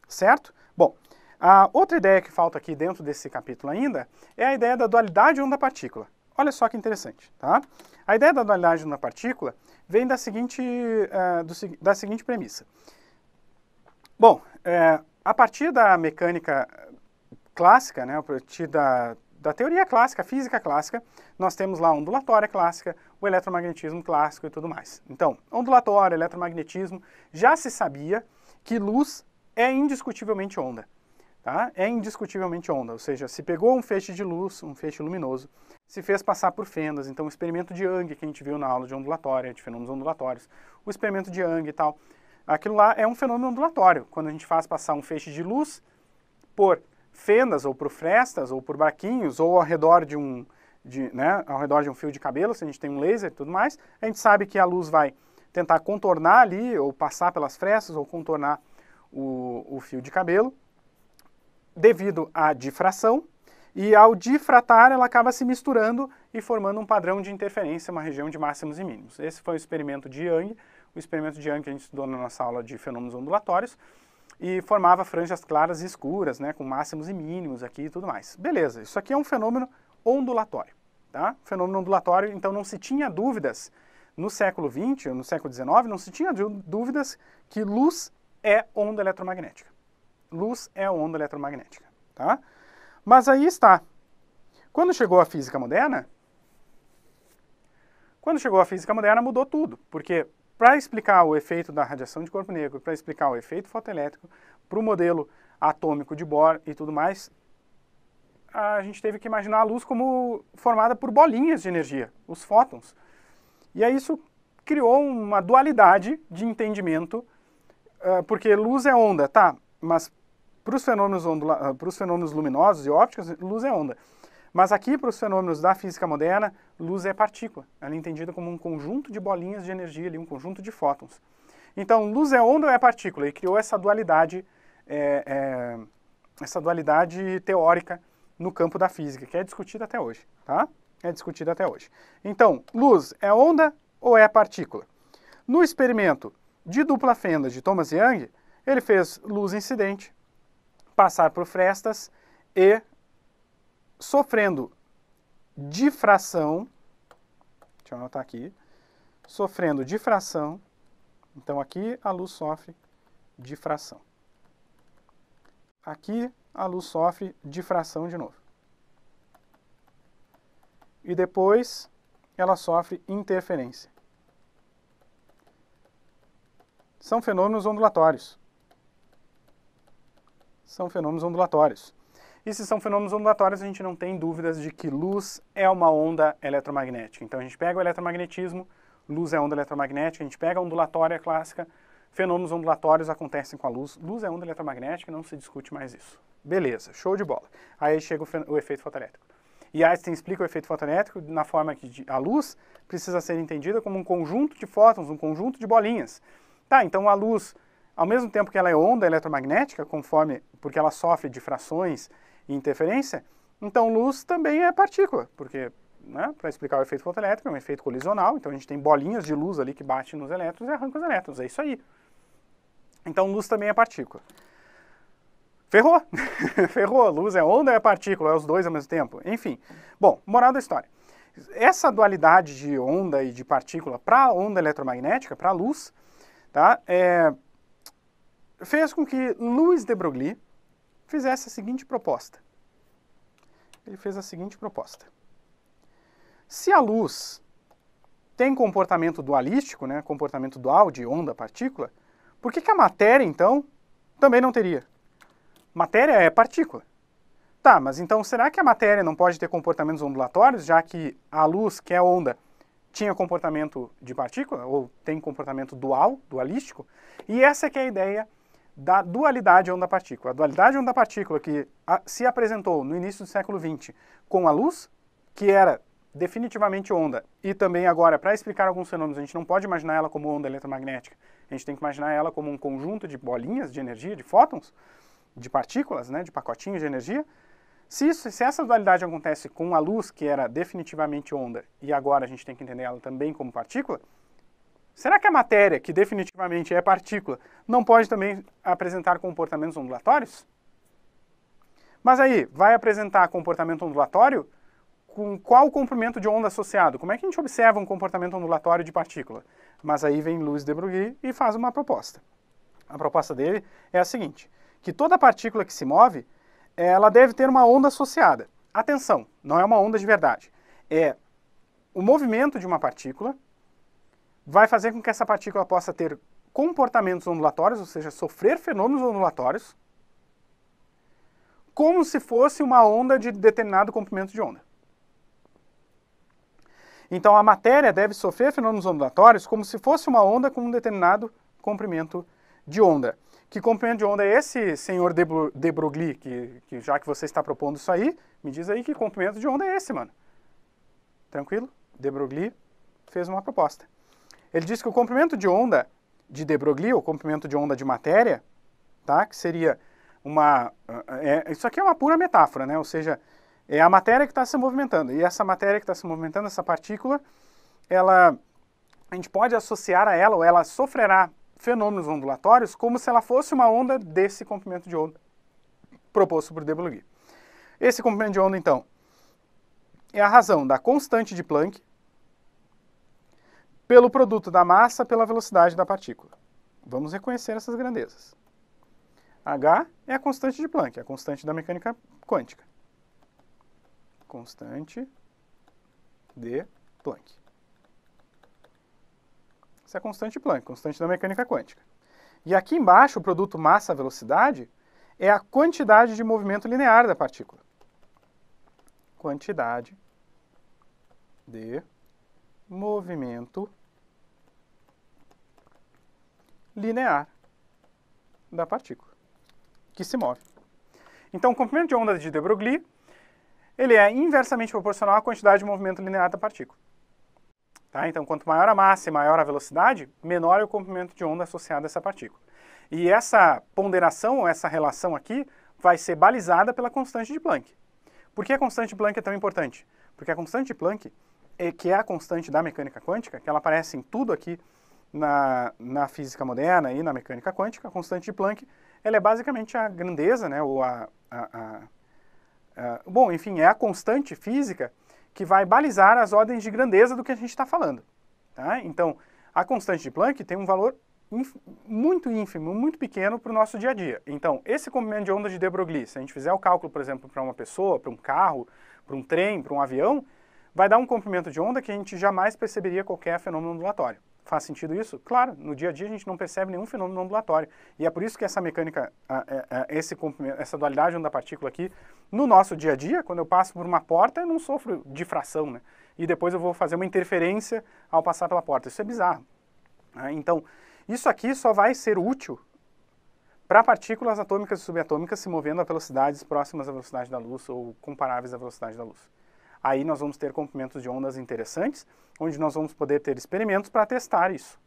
Certo? Bom, a outra ideia que falta aqui dentro desse capítulo ainda é a ideia da dualidade onda-partícula. Olha só que interessante, tá? A ideia da dualidade onda-partícula vem da seguinte premissa. Bom, a partir da mecânica clássica, né, a partir da teoria clássica, física clássica, nós temos lá a ondulatória clássica, o eletromagnetismo clássico e tudo mais. Então, ondulatória, eletromagnetismo, já se sabia que luz é indiscutivelmente onda. Tá? É indiscutivelmente onda, ou seja, se pegou um feixe de luz, um feixe luminoso, se fez passar por fendas, então o experimento de Young que a gente viu na aula de ondulatória, de fenômenos ondulatórios, o experimento de Young e tal, aquilo lá é um fenômeno ondulatório, quando a gente faz passar um feixe de luz por fendas, ou por frestas, ou por braquinhos, ou ao redor de um fio de cabelo, se a gente tem um laser e tudo mais, a gente sabe que a luz vai tentar contornar ali, ou passar pelas frestas, ou contornar o fio de cabelo, devido à difração, e ao difratar ela acaba se misturando e formando um padrão de interferência, uma região de máximos e mínimos. Esse foi o experimento de Young, o experimento de Young que a gente estudou na nossa aula de fenômenos ondulatórios, e formava franjas claras e escuras, né, com máximos e mínimos aqui e tudo mais. Beleza, isso aqui é um fenômeno ondulatório, tá? Fenômeno ondulatório, então não se tinha dúvidas no século XX, ou no século XIX, não se tinha dúvidas que luz é onda eletromagnética. Luz é onda eletromagnética, tá? Mas aí está. Quando chegou a física moderna, mudou tudo, porque para explicar o efeito da radiação de corpo negro, para explicar o efeito fotoelétrico, para o modelo atômico de Bohr e tudo mais, a gente teve que imaginar a luz como formada por bolinhas de energia, os fótons. E aí isso criou uma dualidade de entendimento, porque luz é onda, tá? Mas para os fenômenos luminosos e ópticos, luz é onda. Mas aqui, para os fenômenos da física moderna, luz é partícula. Ela é entendida como um conjunto de bolinhas de energia, ali, um conjunto de fótons. Então, luz é onda ou é partícula? E criou essa dualidade teórica no campo da física, que é discutida até hoje, tá? É discutida até hoje. Então, luz é onda ou é partícula? No experimento de dupla fenda de Thomas Young, ele fez luz incidente passar por frestas e sofrendo difração, deixa eu anotar aqui, sofrendo difração, então aqui a luz sofre difração. Aqui a luz sofre difração de novo. E depois ela sofre interferência. São fenômenos ondulatórios. São fenômenos ondulatórios. E se são fenômenos ondulatórios, a gente não tem dúvidas de que luz é uma onda eletromagnética. Então a gente pega o eletromagnetismo, luz é onda eletromagnética, a gente pega a ondulatória clássica, fenômenos ondulatórios acontecem com a luz, luz é onda eletromagnética, não se discute mais isso. Beleza, show de bola. Aí chega o efeito fotoelétrico. E Einstein explica o efeito fotoelétrico na forma que a luz precisa ser entendida como um conjunto de fótons, um conjunto de bolinhas. Tá, então a luz, ao mesmo tempo que ela é onda eletromagnética, porque ela sofre difrações e interferência, então luz também é partícula, porque, né, para explicar o efeito fotoelétrico, é um efeito colisional, então a gente tem bolinhas de luz ali que batem nos elétrons e arrancam os elétrons, é isso aí. Então luz também é partícula. Ferrou! Ferrou, luz é onda ou é partícula, é os dois ao mesmo tempo, enfim. Bom, moral da história. Essa dualidade de onda e de partícula para a onda eletromagnética, para a luz, tá, fez com que Louis de Broglie fizesse a seguinte proposta. Ele fez a seguinte proposta. Se a luz tem comportamento dualístico, né, comportamento dual de onda-partícula, por que a matéria, então, também não teria? Matéria é partícula. Tá, mas então será que a matéria não pode ter comportamentos ondulatórios, já que a luz, que é onda, tinha comportamento de partícula, ou tem comportamento dualístico? E essa que é a ideia da dualidade onda-partícula. A dualidade onda-partícula que se apresentou no início do século XX com a luz, que era definitivamente onda, e também agora, para explicar alguns fenômenos, a gente não pode imaginar ela como onda eletromagnética, a gente tem que imaginar ela como um conjunto de bolinhas de energia, de fótons, de partículas, né, de pacotinhos de energia. Se essa dualidade acontece com a luz, que era definitivamente onda, e agora a gente tem que entender ela também como partícula, será que a matéria, que definitivamente é partícula, não pode também apresentar comportamentos ondulatórios? Mas aí, vai apresentar comportamento ondulatório com qual comprimento de onda associado? Como é que a gente observa um comportamento ondulatório de partícula? Mas aí vem Louis de Broglie e faz uma proposta. A proposta dele é a seguinte, que toda partícula que se move, ela deve ter uma onda associada. Atenção, não é uma onda de verdade. É o movimento de uma partícula vai fazer com que essa partícula possa ter comportamentos ondulatórios, ou seja, sofrer fenômenos ondulatórios, como se fosse uma onda de determinado comprimento de onda. Então a matéria deve sofrer fenômenos ondulatórios como se fosse uma onda com um determinado comprimento de onda. Que comprimento de onda é esse, senhor de Broglie, que já que você está propondo isso aí, me diz aí que comprimento de onda é esse, mano. Tranquilo? De Broglie fez uma proposta. Ele disse que o comprimento de onda de de Broglie, o comprimento de onda de matéria, tá? Que seria uma... isso aqui é uma pura metáfora, né? Ou seja, é a matéria que está se movimentando. E essa matéria que está se movimentando, essa partícula, a gente pode associar a ela, ou ela sofrerá fenômenos ondulatórios como se ela fosse uma onda desse comprimento de onda proposto por de Broglie. Esse comprimento de onda, então, é a razão da constante de Planck pelo produto da massa pela velocidade da partícula. Vamos reconhecer essas grandezas. H é a constante de Planck, a constante da mecânica quântica. Constante de Planck. Essa é a constante de Planck, constante da mecânica quântica. E aqui embaixo, o produto massa-velocidade é a quantidade de movimento linear da partícula. Quantidade de movimento linear da partícula que se move. Então, o comprimento de onda de de Broglie, ele é inversamente proporcional à quantidade de movimento linear da partícula. Tá? Então, quanto maior a massa e maior a velocidade, menor é o comprimento de onda associado a essa partícula. E essa ponderação, essa relação aqui, vai ser balizada pela constante de Planck. Por que a constante de Planck é tão importante? Porque a constante de Planck, que é a constante da mecânica quântica, que ela aparece em tudo aqui na física moderna e na mecânica quântica, a constante de Planck, ela é basicamente a grandeza, né, ou bom, enfim, é a constante física que vai balizar as ordens de grandeza do que a gente está falando. Tá? Então, a constante de Planck tem um valor muito ínfimo, muito pequeno para o nosso dia a dia. Então, esse comprimento de onda de de Broglie, se a gente fizer o cálculo, por exemplo, para uma pessoa, para um carro, para um trem, para um avião, vai dar um comprimento de onda que a gente jamais perceberia qualquer fenômeno ondulatório. Faz sentido isso? Claro, no dia a dia a gente não percebe nenhum fenômeno ondulatório. E é por isso que essa mecânica, essa dualidade onda-partícula aqui, no nosso dia a dia, quando eu passo por uma porta, eu não sofro difração, né? E depois eu vou fazer uma interferência ao passar pela porta. Isso é bizarro. Então, isso aqui só vai ser útil para partículas atômicas e subatômicas se movendo a velocidades próximas à velocidade da luz ou comparáveis à velocidade da luz. Aí nós vamos ter comprimentos de ondas interessantes, onde nós vamos poder ter experimentos para testar isso.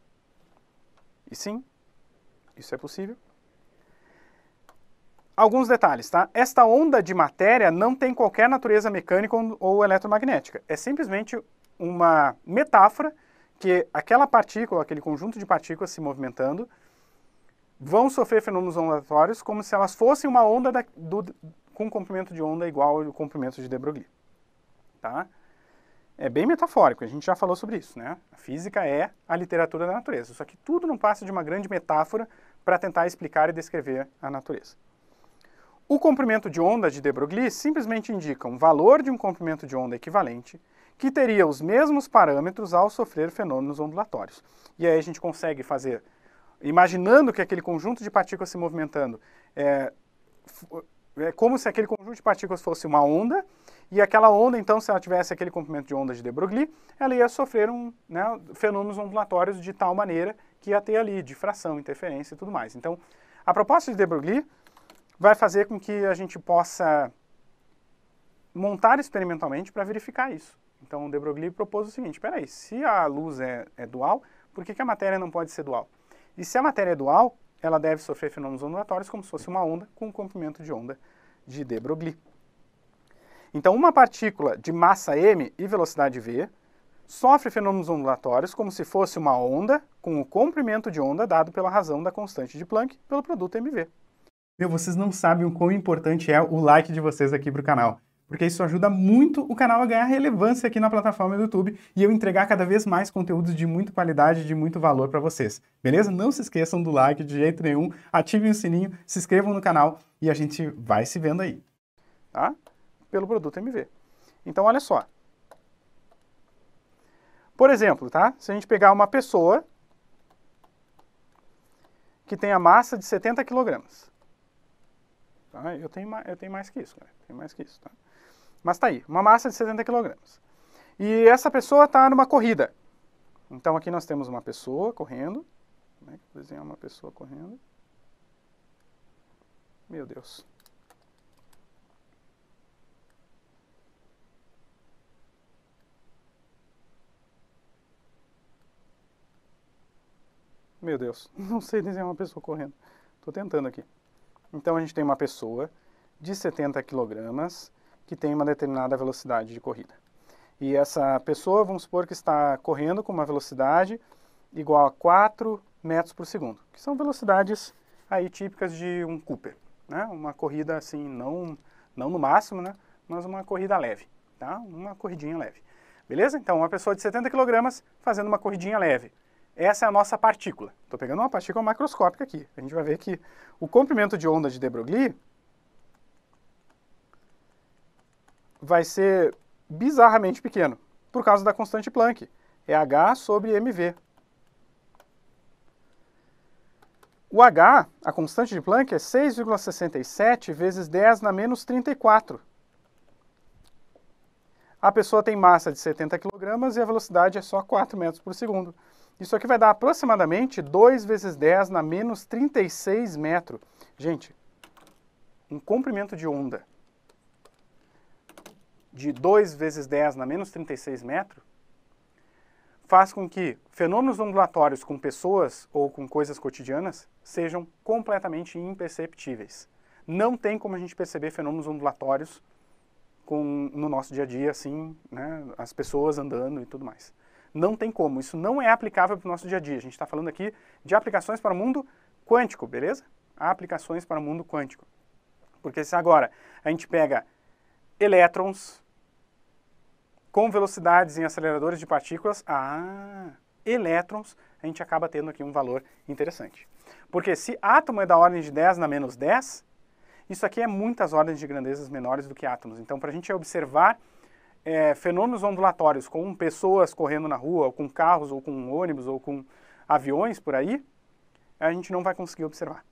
E sim, isso é possível. Alguns detalhes, tá? Esta onda de matéria não tem qualquer natureza mecânica ou eletromagnética. É simplesmente uma metáfora que aquela partícula, aquele conjunto de partículas se movimentando, vão sofrer fenômenos ondulatórios como se elas fossem uma onda com comprimento de onda igual ao comprimento de de Broglie. Tá? É bem metafórico, a gente já falou sobre isso, né? A física é a literatura da natureza, só que tudo não passa de uma grande metáfora para tentar explicar e descrever a natureza. O comprimento de onda de de Broglie simplesmente indica um valor de um comprimento de onda equivalente que teria os mesmos parâmetros ao sofrer fenômenos ondulatórios. E aí a gente consegue fazer, imaginando que aquele conjunto de partículas se movimentando é como se aquele conjunto de partículas fosse uma onda, e aquela onda, então, se ela tivesse aquele comprimento de onda de de Broglie, ela ia sofrer fenômenos ondulatórios de tal maneira que ia ter ali difração, interferência e tudo mais. Então, a proposta de de Broglie vai fazer com que a gente possa montar experimentalmente para verificar isso. Então, de Broglie propôs o seguinte, espera aí, se a luz é dual, por que a matéria não pode ser dual? E se a matéria é dual, ela deve sofrer fenômenos ondulatórios como se fosse uma onda com um comprimento de onda de de Broglie. Então, uma partícula de massa m e velocidade v sofre fenômenos ondulatórios como se fosse uma onda com o comprimento de onda dado pela razão da constante de Planck pelo produto mv. Meu, vocês não sabem o quão importante é o like de vocês aqui para o canal, porque isso ajuda muito o canal a ganhar relevância aqui na plataforma do YouTube e eu entregar cada vez mais conteúdos de muita qualidade e de muito valor para vocês, beleza? Não se esqueçam do like de jeito nenhum, ativem o sininho, se inscrevam no canal e a gente vai se vendo aí, tá? Pelo produto MV. Então, olha só. Por exemplo, tá? Se a gente pegar uma pessoa que tem a massa de 70 kg. Tá? Eu tenho mais que isso, cara. Tenho mais que isso, tá? Mas tá aí, uma massa de 70 kg. E essa pessoa está numa corrida. Então aqui nós temos uma pessoa correndo. Como é que eu vou desenhar uma pessoa correndo? Meu Deus. Meu Deus, não sei desenhar uma pessoa correndo. Estou tentando aqui. Então a gente tem uma pessoa de 70 kg que tem uma determinada velocidade de corrida. E essa pessoa, vamos supor que está correndo com uma velocidade igual a 4 metros por segundo, que são velocidades aí típicas de um Cooper, né? Uma corrida assim, não no máximo, né? Mas uma corrida leve, tá? Uma corridinha leve. Beleza? Então uma pessoa de 70 kg fazendo uma corridinha leve. Essa é a nossa partícula. Estou pegando uma partícula macroscópica aqui. A gente vai ver que o comprimento de onda de de Broglie vai ser bizarramente pequeno, por causa da constante Planck. É h sobre mv. O h, a constante de Planck, é 6,67 vezes 10 na menos 34. A pessoa tem massa de 70 kg e a velocidade é só 4 metros por segundo. Isso aqui vai dar aproximadamente 2 vezes 10 na menos 36 metros. Gente, um comprimento de onda de 2 vezes 10 na menos 36 metros faz com que fenômenos ondulatórios com pessoas ou com coisas cotidianas sejam completamente imperceptíveis. Não tem como a gente perceber fenômenos ondulatórios no nosso dia a dia, assim, né, as pessoas andando e tudo mais. Não tem como, isso não é aplicável para o nosso dia a dia. A gente está falando aqui de aplicações para o mundo quântico, beleza? Aplicações para o mundo quântico. Porque se agora a gente pega elétrons com velocidades em aceleradores de partículas, elétrons, a gente acaba tendo aqui um valor interessante. Porque se átomo é da ordem de 10 na menos 10, isso aqui é muitas ordens de grandezas menores do que átomos. Então, para a gente observar fenômenos ondulatórios com pessoas correndo na rua, ou com carros, ou com ônibus, ou com aviões por aí, a gente não vai conseguir observar.